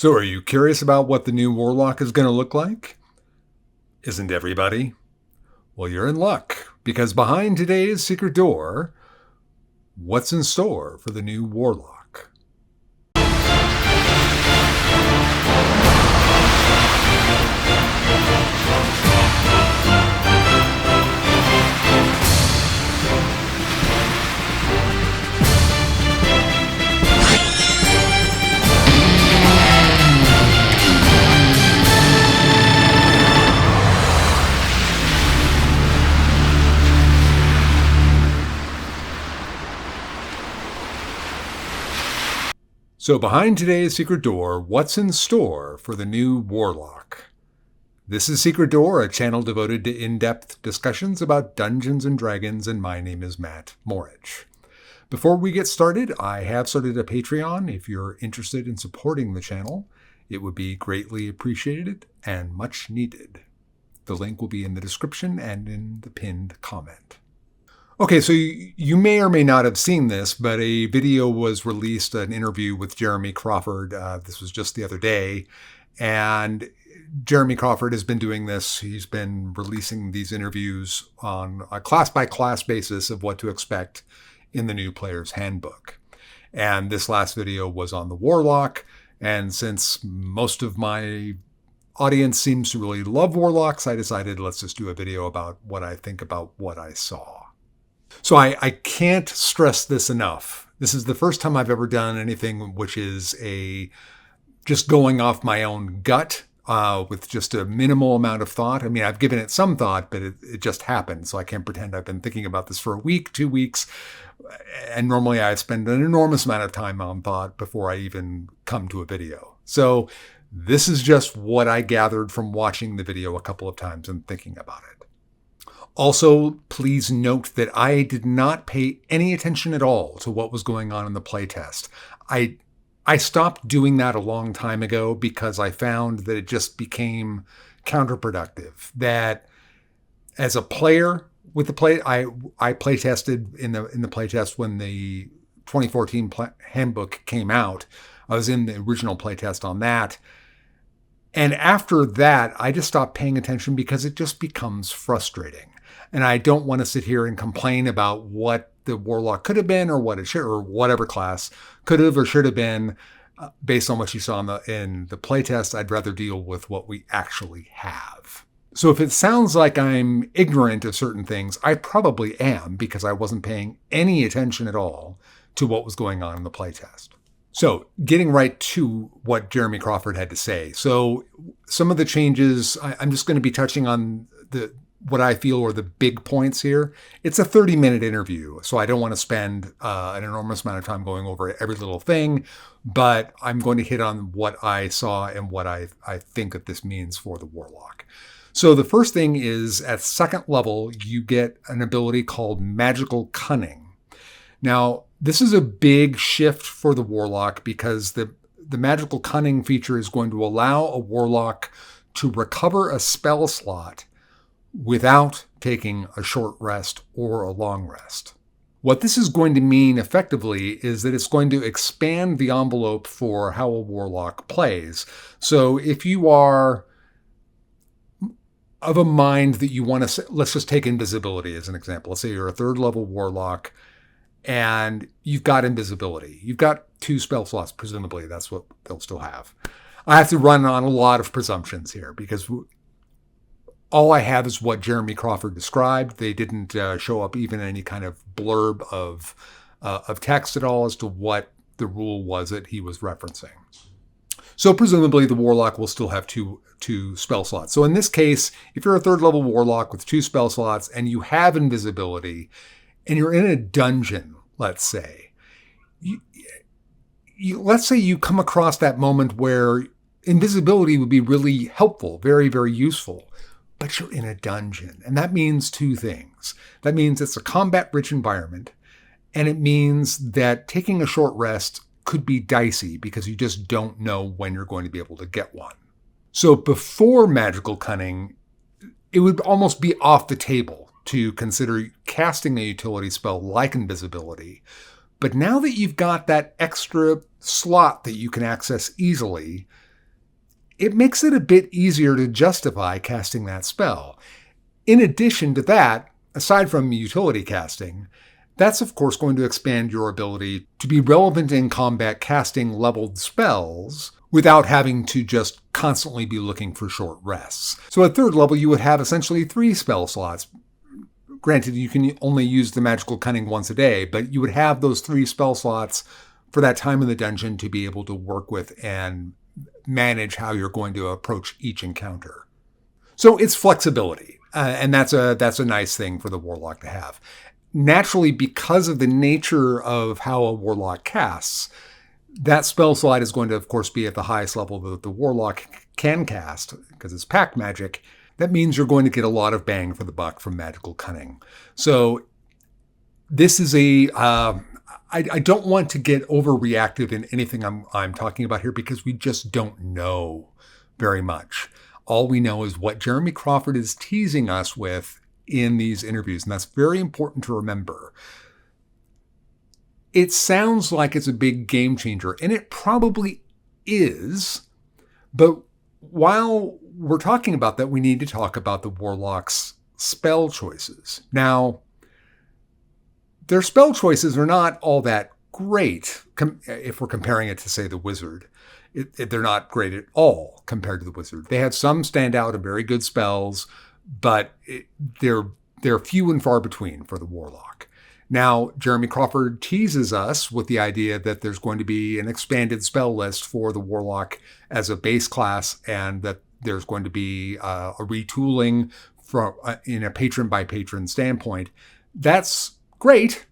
So are you curious about what the new Warlock is going to look like? Isn't everybody? Well, you're in luck, because behind today's secret door, what's in store for the new Warlock? So behind today's secret door, what's in store for the new Warlock? This is Secret Door, a channel devoted to in-depth discussions about Dungeons & Dragons, and my name is Matt Morich. Before we get started, I have started a Patreon. If you're interested in supporting the channel, it would be greatly appreciated and much needed. The link will be in the description and in the pinned comment. Okay, so you may or may not have seen this, but a video was released, an interview with Jeremy Crawford. This was just the other day. And Jeremy Crawford has been doing this. He's been releasing these interviews on a class-by-class basis of what to expect in the new player's handbook. And this last video was on the Warlock. And since most of my audience seems to really love Warlocks, I decided let's just do a video about what I think about what I saw. So I can't stress this enough. This is the first time I've ever done anything which is just going off my own gut with just a minimal amount of thought. I mean, I've given it some thought, but it just happened. So I can't pretend I've been thinking about this for a week, 2 weeks. And normally I spend an enormous amount of time on thought before I even come to a video. So this is just what I gathered from watching the video a couple of times and thinking about it. Also, please note that I did not pay any attention at all to what was going on in the playtest. I stopped doing that a long time ago because I found that it just became counterproductive. That as a player with the play, I playtested in the playtest when the 2014 handbook came out. I was in the original playtest on that. And after that, I just stopped paying attention because it just becomes frustrating. And I don't want to sit here and complain about what the Warlock could have been or what it should, or whatever class could have or should have been based on what you saw in the playtest. I'd rather deal with what we actually have. So if it sounds like I'm ignorant of certain things, I probably am, because I wasn't paying any attention at all to what was going on in the playtest. So getting right to what Jeremy Crawford had to say. So some of the changes, I'm just going to be touching on what I feel are the big points here. It's a 30-minute interview, so I don't want to spend an enormous amount of time going over every little thing, but I'm going to hit on what I saw and what I think that this means for the Warlock. So the first thing is, at second level, you get an ability called Magical Cunning. Now, this is a big shift for the Warlock because the Magical Cunning feature is going to allow a Warlock to recover a spell slot without taking a short rest or a long rest. What this is going to mean effectively is that it's going to expand the envelope for how a Warlock plays. So if you are of a mind that you want to, let's just take invisibility as an example. Let's say you're a third level Warlock and you've got invisibility. You've got 2 spell slots, presumably. That's what they'll still have. I have to run on a lot of presumptions here because all I have is what Jeremy Crawford described. They didn't show up even any kind of blurb of text at all as to what the rule was that he was referencing. So presumably the Warlock will still have two spell slots. So in this case, if you're a third level Warlock with 2 spell slots and you have invisibility and you're in a dungeon, let's say, let's say you come across that moment where invisibility would be really helpful, very, very useful. But you're in a dungeon. And that means 2 things. That means it's a combat-rich environment. And it means that taking a short rest could be dicey because you just don't know when you're going to be able to get one. So before Magical Cunning, it would almost be off the table to consider casting a utility spell like invisibility. But now that you've got that extra slot that you can access easily, it makes it a bit easier to justify casting that spell. In addition to that, aside from utility casting, that's of course going to expand your ability to be relevant in combat casting leveled spells without having to just constantly be looking for short rests. So at third level, you would have essentially 3 spell slots. Granted, you can only use the magical cunning once a day, but you would have those 3 spell slots for that time in the dungeon to be able to work with and manage how you're going to approach each encounter. So it's flexibility, and that's a nice thing for the Warlock to have. Naturally, because of the nature of how a Warlock casts, that spell slot is going to, of course, be at the highest level that the Warlock can cast, because it's pact magic. That means you're going to get a lot of bang for the buck from magical cunning. So this is I don't want to get overreactive in anything I'm talking about here, because we just don't know very much. All we know is what Jeremy Crawford is teasing us with in these interviews, and that's very important to remember. It sounds like it's a big game changer, and it probably is, but while we're talking about that, we need to talk about the Warlock's spell choices. Now, their spell choices are not all that great if we're comparing it to, say, the Wizard. They're not great at all compared to the Wizard. They have some standout and very good spells, but they're few and far between for the Warlock. Now, Jeremy Crawford teases us with the idea that there's going to be an expanded spell list for the Warlock as a base class, and that there's going to be a retooling in a patron by patron standpoint. That's great,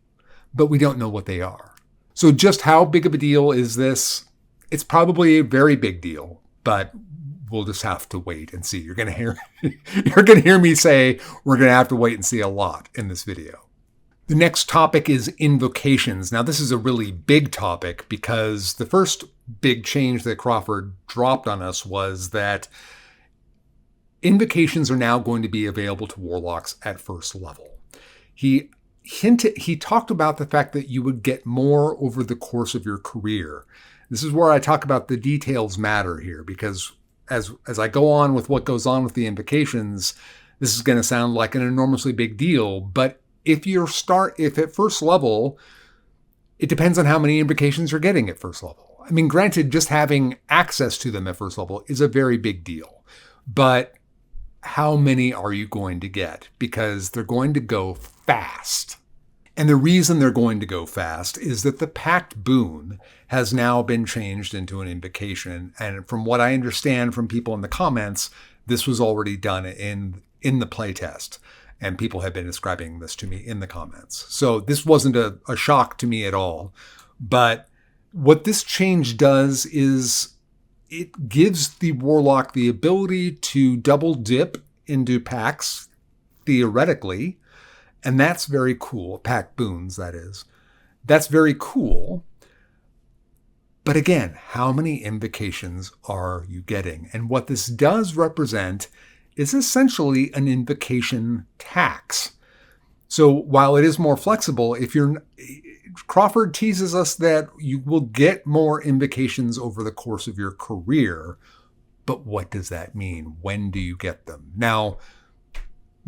but we don't know what they are. So just how big of a deal is this? It's probably a very big deal, but we'll just have to wait and see. You're going to hear me say we're going to have to wait and see a lot in this video. The next topic is Invocations. Now, this is a really big topic because the first big change that Crawford dropped on us was that Invocations are now going to be available to Warlocks at first level. He talked about the fact that you would get more over the course of your career. This is where I talk about the details matter here, because as I go on with what goes on with the Invocations, this is going to sound like an enormously big deal, but if at first level, it depends on how many Invocations you're getting at first level. I mean, granted, just having access to them at first level is a very big deal, but how many are you going to get? Because they're going to go fast. And the reason they're going to go fast is that the Pact boon has now been changed into an Invocation. And from what I understand from people in the comments, this was already done in the playtest. And people have been describing this to me in the comments. So this wasn't a shock to me at all. But what this change does is it gives the Warlock the ability to double dip into packs, theoretically. And that's very cool. Pack boons, that is. That's very cool. But again, how many Invocations are you getting? And what this does represent is essentially an Invocation tax. So while it is more flexible, Crawford teases us that you will get more Invocations over the course of your career, but what does that mean? When do you get them? Now,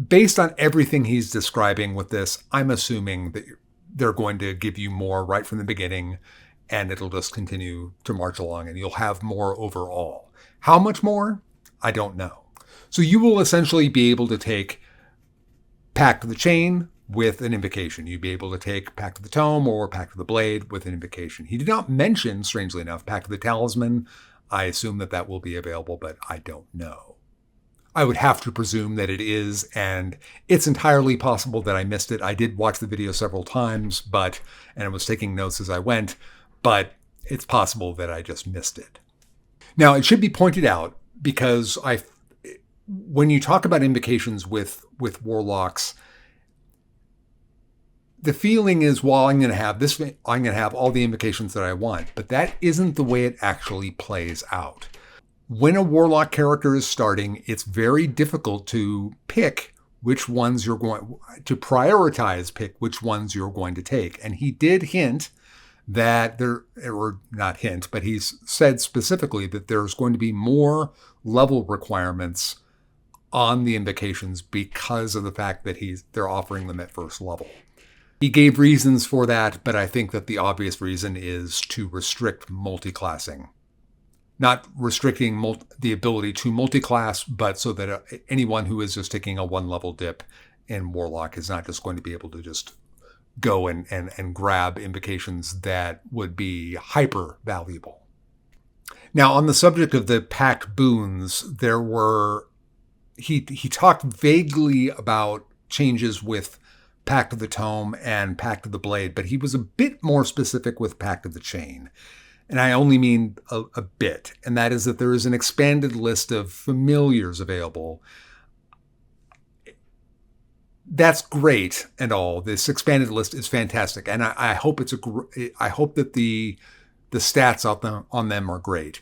based on everything he's describing with this, I'm assuming that they're going to give you more right from the beginning, and it'll just continue to march along, and you'll have more overall. How much more? I don't know. So you will essentially be able to take Pact of the Chain with an Invocation. You'd be able to take Pact of the Tome or Pact of the Blade with an Invocation. He did not mention, strangely enough, Pact of the Talisman. I assume that will be available, but I don't know. I would have to presume that it is, and it's entirely possible that I missed it. I did watch the video several times, and I was taking notes as I went, but it's possible that I just missed it. Now, it should be pointed out, because when you talk about Invocations with Warlocks, the feeling is, well, I'm going to have this, I'm going to have all the Invocations that I want, but that isn't the way it actually plays out. When a Warlock character is starting, it's very difficult to pick which ones you're going to prioritize, pick which ones you're going to take. And he did hint that there, or not hint, but he's said specifically that there's going to be more level requirements on the Invocations because of the fact that they're offering them at first level. He gave reasons for that, but I think that the obvious reason is to restrict multiclassing. Not restricting the ability to multiclass, but so that anyone who is just taking a one-level dip in Warlock is not just going to be able to just go and grab invocations that would be hyper valuable. Now, on the subject of the packed boons, he talked vaguely about changes with Pact of the Tome and Pact of the Blade, but he was a bit more specific with Pact of the Chain. And I only mean a bit, and that is that there is an expanded list of familiars available. That's great and all. This expanded list is fantastic, and I hope I hope that the stats on them are great.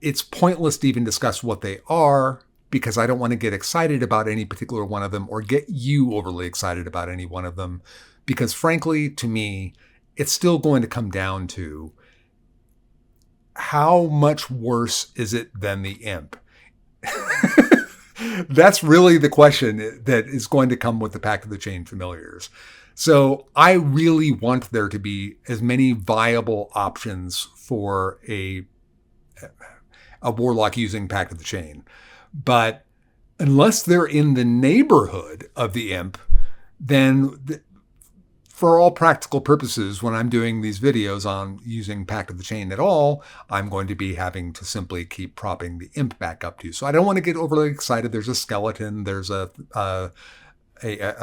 It's pointless to even discuss what they are, because I don't want to get excited about any particular one of them or get you overly excited about any one of them. Because frankly, to me, it's still going to come down to how much worse is it than the Imp? That's really the question that is going to come with the Pact of the Chain familiars. So I really want there to be as many viable options for a Warlock using Pact of the Chain. But unless they're in the neighborhood of the Imp, then for all practical purposes, when I'm doing these videos on using Pact of the Chain at all, I'm going to be having to simply keep propping the Imp back up to you. So I don't want to get overly excited. There's a skeleton. There's a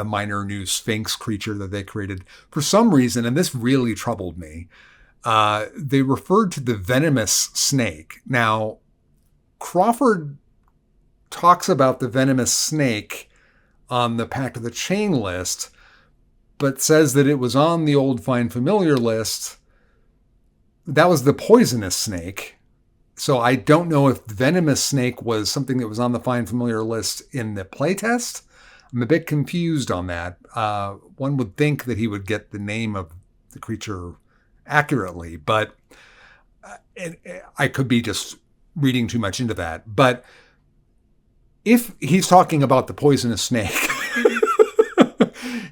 minor new Sphinx creature that they created. For some reason, and this really troubled me, they referred to the venomous snake. Now, Crawford talks about the venomous snake on the Pact of the Chain list, but says that it was on the old Find Familiar list. That was the poisonous snake. So I don't know if the venomous snake was something that was on the Find Familiar list in the playtest. I'm a bit confused on that. One would think that he would get the name of the creature accurately, but I could be just reading too much into that. But if he's talking about the poisonous snake,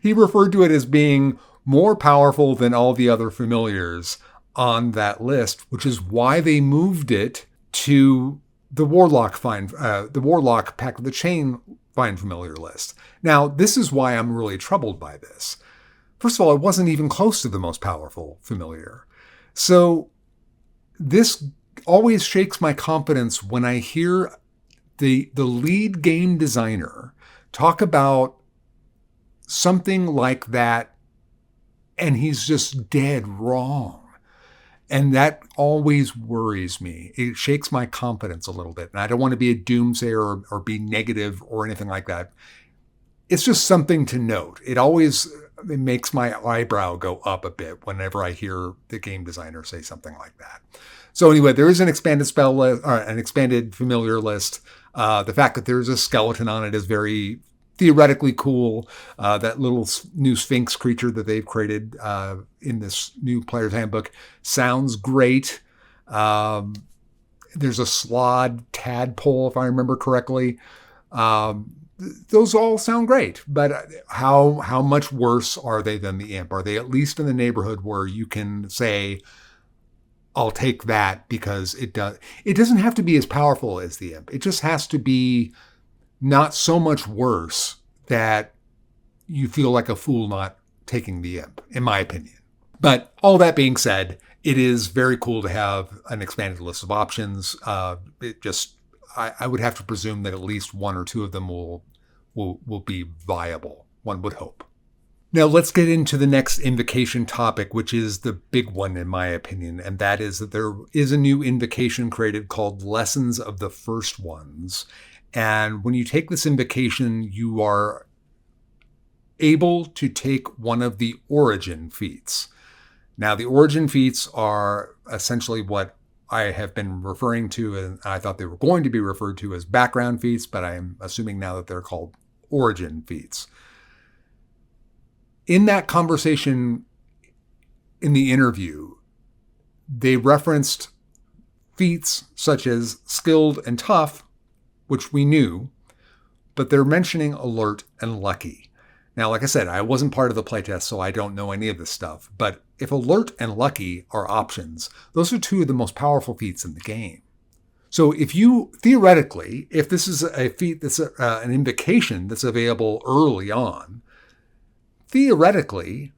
he referred to it as being more powerful than all the other familiars on that list, which is why they moved it to the Warlock Pact of the Chain Find Familiar list. Now, this is why I'm really troubled by this. First of all, it wasn't even close to the most powerful familiar. So this always shakes my confidence when I hear the lead game designer talk about something like that, and he's just dead wrong. And that always worries me. It shakes my confidence a little bit. And I don't want to be a doomsayer or be negative or anything like that. It's just something to note. It makes my eyebrow go up a bit whenever I hear the game designer say something like that. So anyway, there is an expanded spell list, or an expanded familiar list. The fact that there's a skeleton on it is very theoretically cool. That little new Sphinx creature that they've created in this new player's handbook sounds great. There's a slod tadpole, if I remember correctly. Those all sound great, but how much worse are they than the Imp? Are they at least in the neighborhood where you can say, I'll take that because it doesn't have to be as powerful as the Imp. It just has to be not so much worse that you feel like a fool not taking the Imp, in my opinion. But all that being said, it is very cool to have an expanded list of options. I would have to presume that at least one or two of them will be viable, one would hope. Now let's get into the next invocation topic, which is the big one in my opinion, and that is that there is a new invocation created called Lessons of the First Ones. And when you take this invocation, you are able to take one of the origin feats. Now, the origin feats are essentially what I have been referring to, and I thought they were going to be referred to as background feats, but I'm assuming now that they're called origin feats. In that conversation in the interview, They referenced feats such as skilled and tough, which we knew, but they're mentioning alert and lucky. Now, like I said, I wasn't part of the playtest, so I don't know any of this stuff. But if alert and lucky are options, those are two of the most powerful feats in the game. So if you, theoretically, if this is a feat that's an invocation that's available early on, theoretically,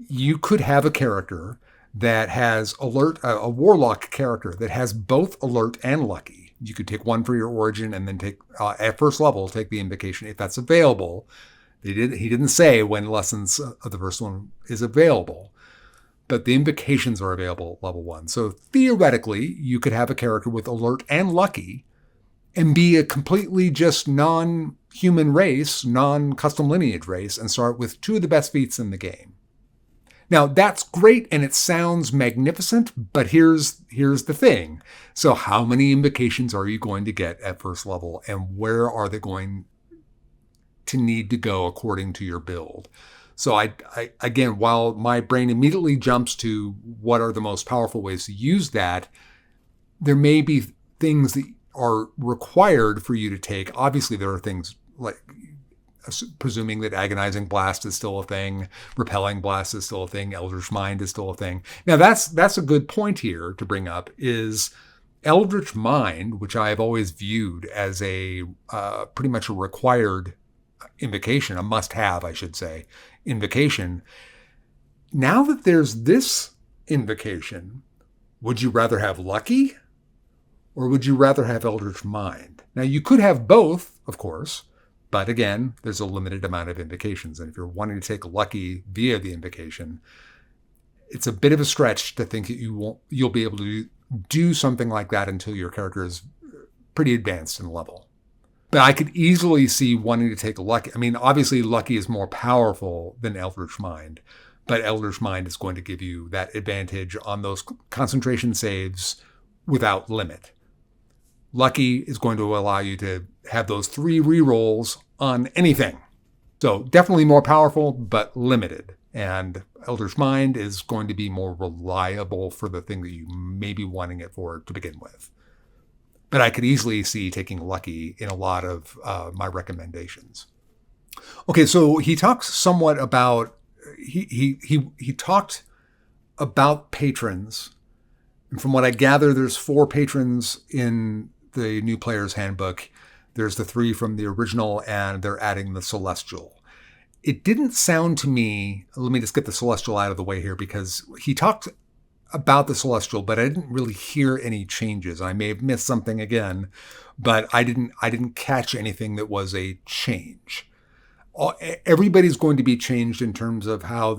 you could have a character that has alert, a warlock character that has both alert and lucky. You could take one for your origin and then take, at first level, take the invocation if that's available. He didn't say when Lessons of the First One is available, but the invocations are available at level 1. So theoretically, you could have a character with alert and lucky and be a completely just non-human race, non-custom lineage race, and start with two of the best feats in the game. Now, that's great and it sounds magnificent, but here's the thing. So how many invocations are you going to get at first level, and where are they going to need to go according to your build? So I again, while my brain immediately jumps to what are the most powerful ways to use that, there may be things that are required for you to take. Obviously, there are things like presuming that Agonizing Blast is still a thing, Repelling Blast is still a thing, Eldritch Mind is still a thing. Now, that's a good point here to bring up, is Eldritch Mind, which I have always viewed as a pretty much a required invocation, a must-have, I should say, invocation. Now that there's this invocation, would you rather have Lucky or would you rather have Eldritch Mind? Now, you could have both, of course, but again, there's a limited amount of invocations. And if you're wanting to take Lucky via the invocation, it's a bit of a stretch to think that you'll be able to do something like that until your character is pretty advanced in level. But I could easily see wanting to take Lucky. I mean, obviously, Lucky is more powerful than Eldritch Mind, but Eldritch Mind is going to give you that advantage on those concentration saves without limit. Lucky is going to allow you to have those 3 rerolls on anything. So definitely more powerful, but limited. And Eldritch Mind is going to be more reliable for the thing that you may be wanting it for to begin with. But I could easily see taking Lucky in a lot of my recommendations. Okay, so he talks somewhat about, he talked about patrons. And from what I gather, there's 4 patrons in the new player's handbook. There's the 3 from the original, and they're adding the Celestial. It didn't sound to me, let me just get the Celestial out of the way here, because he talked about the Celestial, but I didn't really hear any changes. I may have missed something again, but I didn't catch anything that was a change. Everybody's going to be changed in terms of how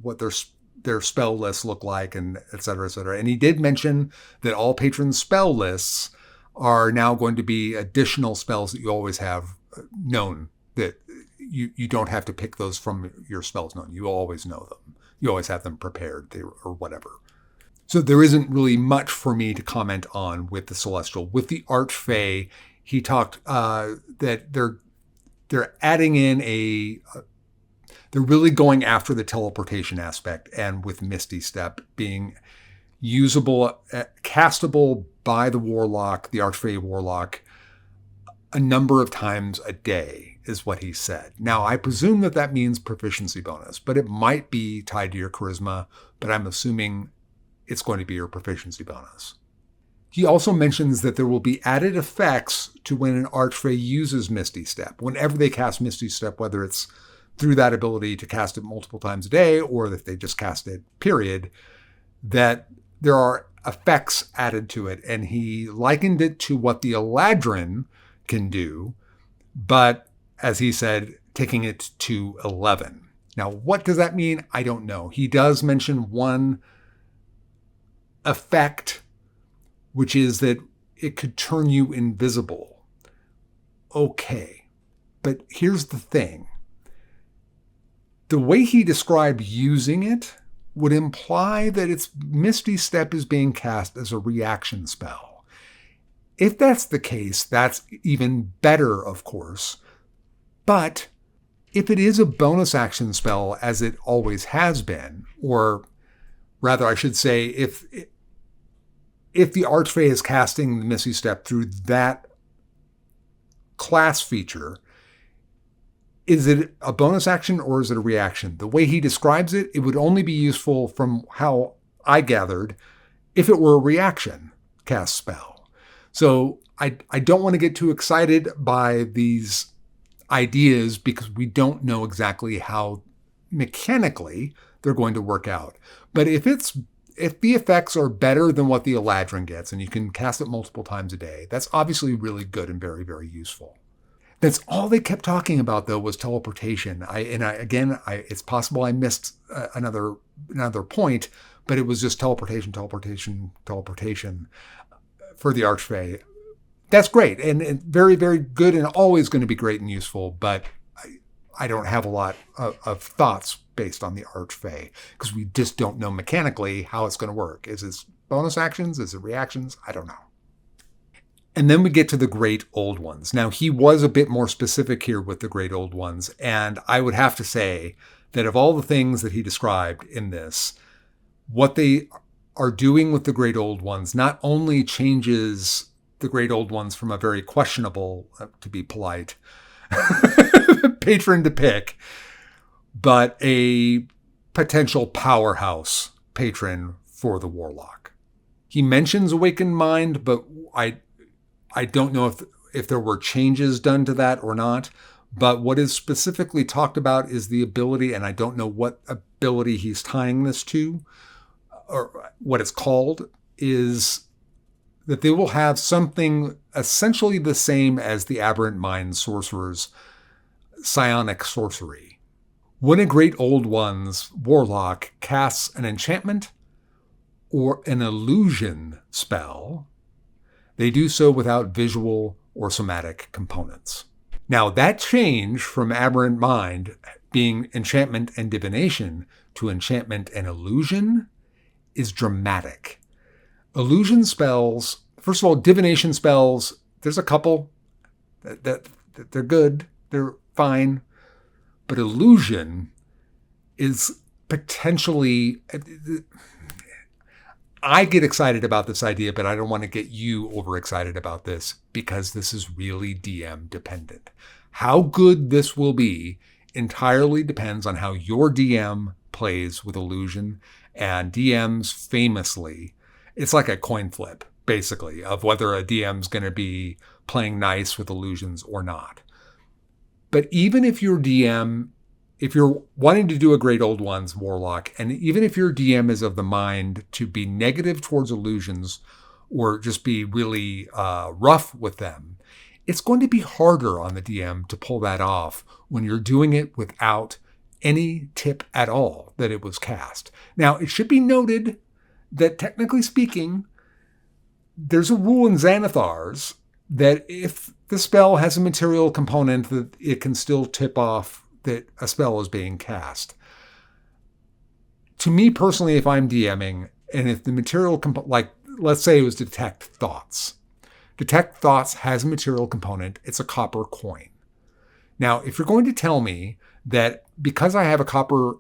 what their spell lists look like, and et cetera, et cetera. And he did mention that all patrons' spell lists are now going to be additional spells that you always have known, that you don't have to pick those from your spells known. You always know them. You always have them prepared or whatever. So there isn't really much for me to comment on with the Celestial. With the Archfey, he talked that they're adding in they're really going after the teleportation aspect, and with Misty Step being usable, castable by the Warlock, the Archfey Warlock, a number of times a day is what he said. Now, I presume that means proficiency bonus, but it might be tied to your charisma, but I'm assuming it's going to be your proficiency bonus. He also mentions that there will be added effects to when an Archfey uses Misty Step. Whenever they cast Misty Step, whether it's through that ability to cast it multiple times a day, or if they just cast it, period, that there are effects added to it. And he likened it to what the Eladrin can do, but as he said, taking it to 11. Now, what does that mean? I don't know. He does mention one effect, which is that it could turn you invisible. Okay, but here's the thing. The way he described using it would imply that its Misty Step is being cast as a reaction spell. If that's the case, that's even better, of course. But if it is a bonus action spell, as it always has been, or rather I should say, if if the Archfey is casting the Misty Step through that class feature, is it a bonus action or is it a reaction? The way he describes it, it would only be useful from how I gathered if it were a reaction cast spell. So I don't want to get too excited by these ideas because we don't know exactly how mechanically they're going to work out. But if the effects are better than what the Eladrin gets and you can cast it multiple times a day, that's obviously really good and very, very useful. That's all they kept talking about, though, was teleportation. It's possible I missed another point, but it was just teleportation for the Archfey. That's great and very, very good and always going to be great and useful, but I don't have a lot of thoughts based on the Archfey because we just don't know mechanically how it's going to work. Is it bonus actions? Is it reactions? I don't know. And then we get to the Great Old Ones. Now, he was a bit more specific here with the Great Old Ones, and I would have to say that of all the things that he described in this, what they are doing with the Great Old Ones not only changes the Great Old Ones from a very questionable, to be polite, patron to pick, but a potential powerhouse patron for the Warlock. He mentions Awakened Mind, but I don't know if there were changes done to that or not, but what is specifically talked about is the ability, and I don't know what ability he's tying this to, or what it's called, is that they will have something essentially the same as the Aberrant Mind Sorcerer's psionic sorcery. When a Great Old One's Warlock casts an enchantment or an illusion spell, they do so without visual or somatic components. Now, that change from Aberrant Mind being enchantment and divination to enchantment and illusion is dramatic. Illusion spells, first of all, divination spells, there's a couple that they're good, they're fine, but illusion is potentially... I get excited about this idea, but I don't want to get you overexcited about this because this is really DM dependent. How good this will be entirely depends on how your DM plays with illusion, and DMs famously, it's like a coin flip, basically, of whether a DM's going to be playing nice with illusions or not. But even if your DM, if you're wanting to do a Great Old Ones Warlock, and even if your DM is of the mind to be negative towards illusions or just be really rough with them, it's going to be harder on the DM to pull that off when you're doing it without any tip at all that it was cast. Now, it should be noted that technically speaking, there's a rule in Xanathar's that if the spell has a material component, that it can still tip off that a spell is being cast. To me personally, if I'm DMing, and if the material, like let's say it was Detect Thoughts. Detect Thoughts has a material component. It's a copper coin. Now, if you're going to tell me that because I have a copper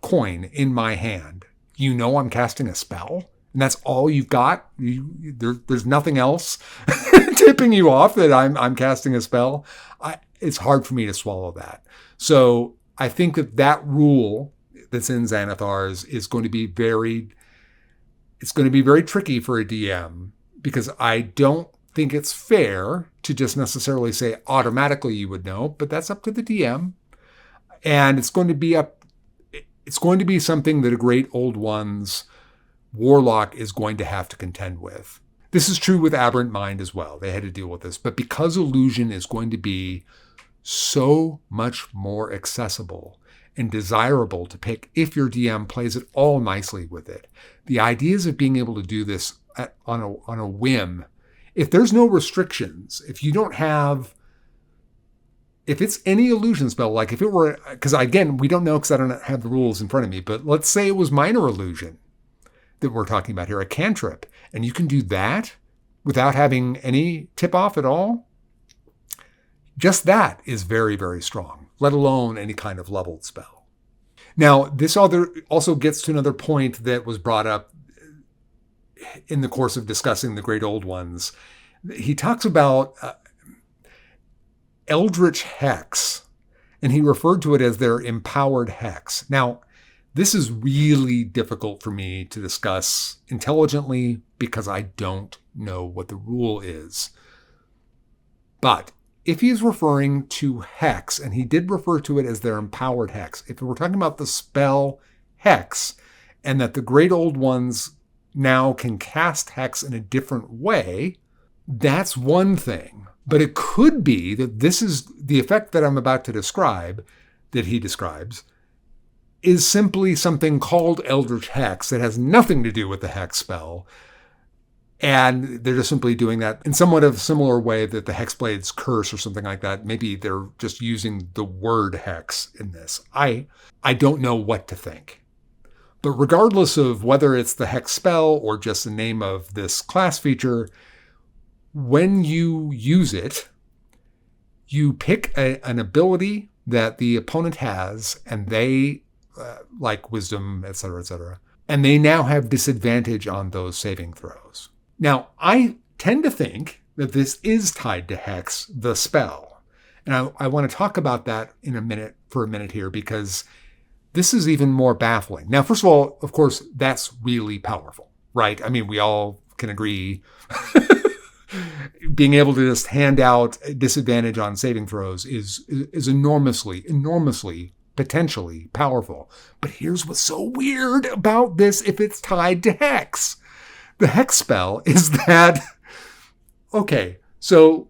coin in my hand, you know I'm casting a spell, and that's all you've got, there's nothing else tipping you off that I'm casting a spell, it's hard for me to swallow that. So I think that rule that's in Xanathar's is going to be very tricky for a DM, because I don't think it's fair to just necessarily say automatically you would know, but that's up to the DM. And it's going to be something that a Great Old Ones Warlock is going to have to contend with. This is true with Aberrant Mind as well. They had to deal with this. But because illusion is going to be so much more accessible and desirable to pick if your DM plays it all nicely with it, the ideas of being able to do this on a whim, if there's no restrictions, if it's any illusion spell, like if it were, because again, we don't know because I don't have the rules in front of me, but let's say it was minor illusion that we're talking about here, a cantrip, and you can do that without having any tip off at all, just that is very, very strong, let alone any kind of leveled spell. Now, this also gets to another point that was brought up in the course of discussing the Great Old Ones, he talks about Eldritch Hex, and he referred to it as their empowered hex. Now, this is really difficult for me to discuss intelligently because I don't know what the rule is. But if he's referring to hex, and he did refer to it as their empowered hex, if we're talking about the spell hex, and that the Great Old Ones now can cast hex in a different way, that's one thing. But it could be that this is the effect that I'm about to describe, that he describes, is simply something called Eldritch Hex that has nothing to do with the hex spell. And they're just simply doing that in somewhat of a similar way that the Hexblade's curse or something like that. Maybe they're just using the word hex in this. I don't know what to think. But regardless of whether it's the hex spell or just the name of this class feature, when you use it, you pick an ability that the opponent has, and they, like wisdom, etc., and they now have disadvantage on those saving throws. Now, I tend to think that this is tied to hex, the spell. And I want to talk about that for a minute here, because this is even more baffling. Now, first of all, of course, that's really powerful, right? I mean, we all can agree being able to just hand out disadvantage on saving throws is enormously, potentially powerful. But here's what's so weird about this if it's tied to hex. The hex spell is that, okay, so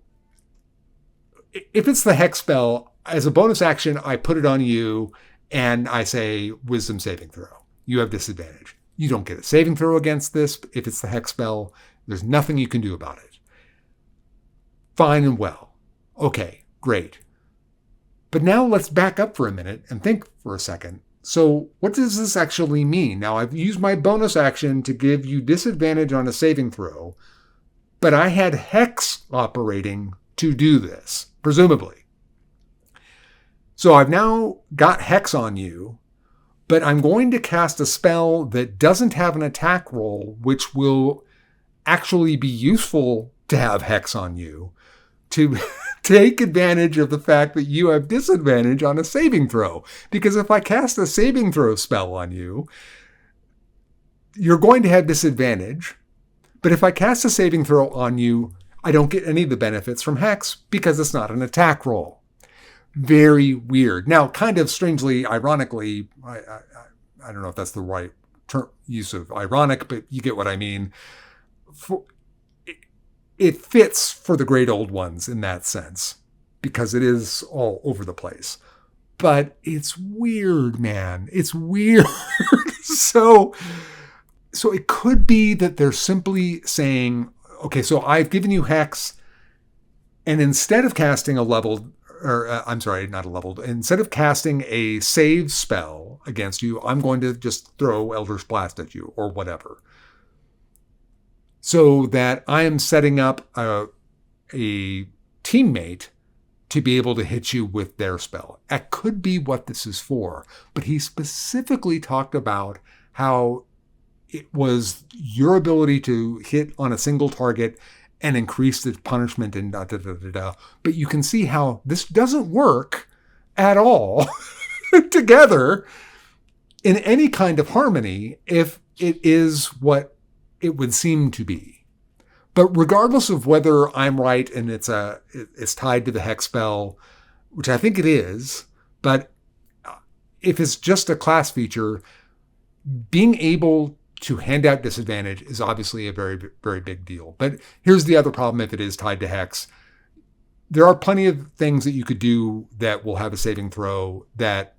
if it's the hex spell, as a bonus action, I put it on you and I say wisdom saving throw. You have disadvantage. You don't get a saving throw against this. If it's the hex spell, there's nothing you can do about it. Fine and well. Okay, great. But now let's back up for a minute and think for a second. So what does this actually mean? Now, I've used my bonus action to give you disadvantage on a saving throw, but I had hex operating to do this, presumably. So I've now got hex on you, but I'm going to cast a spell that doesn't have an attack roll, which will actually be useful to have hex on you, to take advantage of the fact that you have disadvantage on a saving throw. Because if I cast a saving throw spell on you, you're going to have disadvantage. But if I cast a saving throw on you, I don't get any of the benefits from hex because it's not an attack roll. Very weird. Now, kind of strangely, ironically, I don't know if that's the right use of ironic, but you get what I mean. It fits for the Great Old Ones in that sense, because it is all over the place. But it's weird, man. It's weird. So it could be that they're simply saying, okay, so I've given you hex, and instead of casting instead of casting a save spell against you, I'm going to just throw Eldritch Blast at you or whatever. So that I am setting up a teammate to be able to hit you with their spell. That could be what this is for. But he specifically talked about how it was your ability to hit on a single target and increase the punishment and da-da-da-da-da. But you can see how this doesn't work at all together in any kind of harmony if it is what it would seem to be. But regardless of whether I'm right and it's tied to the hex spell, which I think it is, but if it's just a class feature, being able to hand out disadvantage is obviously a very, very big deal. But here's the other problem if it is tied to hex. There are plenty of things that you could do that will have a saving throw that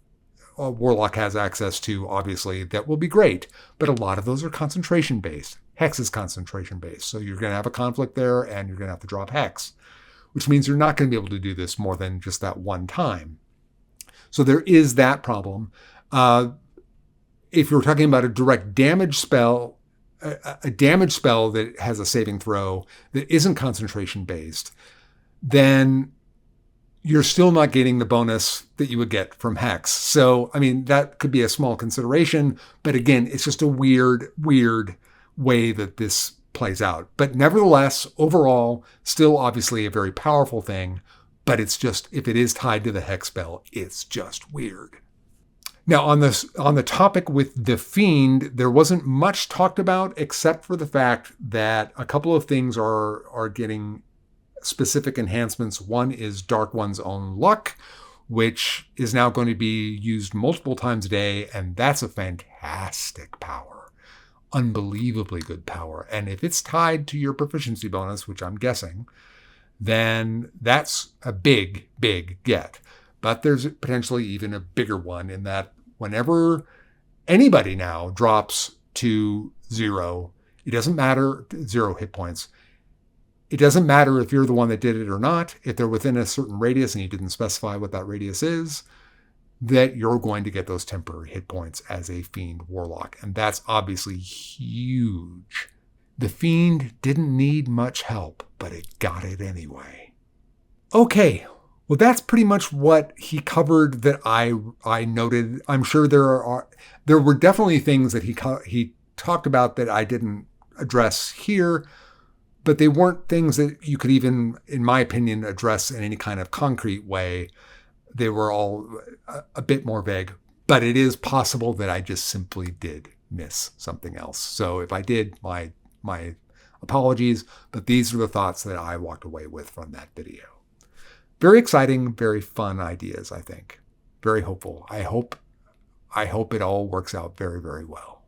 a Warlock has access to, obviously, that will be great. But a lot of those are concentration-based. Hex is concentration-based. So you're going to have a conflict there, and you're going to have to drop hex, which means you're not going to be able to do this more than just that one time. So there is that problem. If you're talking about a direct damage spell, a damage spell that has a saving throw that isn't concentration-based, then you're still not getting the bonus that you would get from hex. So, I mean, that could be a small consideration, but again, it's just a weird way that this plays out. But nevertheless, overall, still obviously a very powerful thing, but it's just, if it is tied to the hex spell, it's just weird. Now, on the topic with the Fiend, there wasn't much talked about except for the fact that a couple of things are getting specific enhancements. One is Dark One's Own Luck, which is now going to be used multiple times a day, and that's a fantastic power. Unbelievably good power. And if it's tied to your proficiency bonus, which I'm guessing, then that's a big, big get. But there's potentially even a bigger one in that whenever anybody now drops to 0, it doesn't matter, 0 hit points. It doesn't matter if you're the one that did it or not. If they're within a certain radius and you didn't specify what that radius is, that you're going to get those temporary hit points as a Fiend Warlock. And that's obviously huge. The Fiend didn't need much help, but it got it anyway. Okay, well, that's pretty much what he covered that I noted. I'm sure there were definitely things that he talked about that I didn't address here, but they weren't things that you could even, in my opinion, address in any kind of concrete way. They were all a bit more vague, but it is possible that I just simply did miss something else. So if I did, my apologies, but these are the thoughts that I walked away with from that video. Very exciting, very fun ideas, I think. Very hopeful. I hope it all works out very, very well.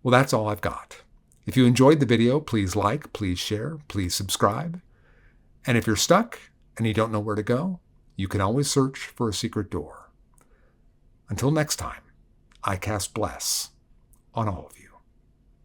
Well, that's all I've got. If you enjoyed the video, please like, please share, please subscribe. And if you're stuck and you don't know where to go, you can always search for a secret door. Until next time, I cast bless on all of you.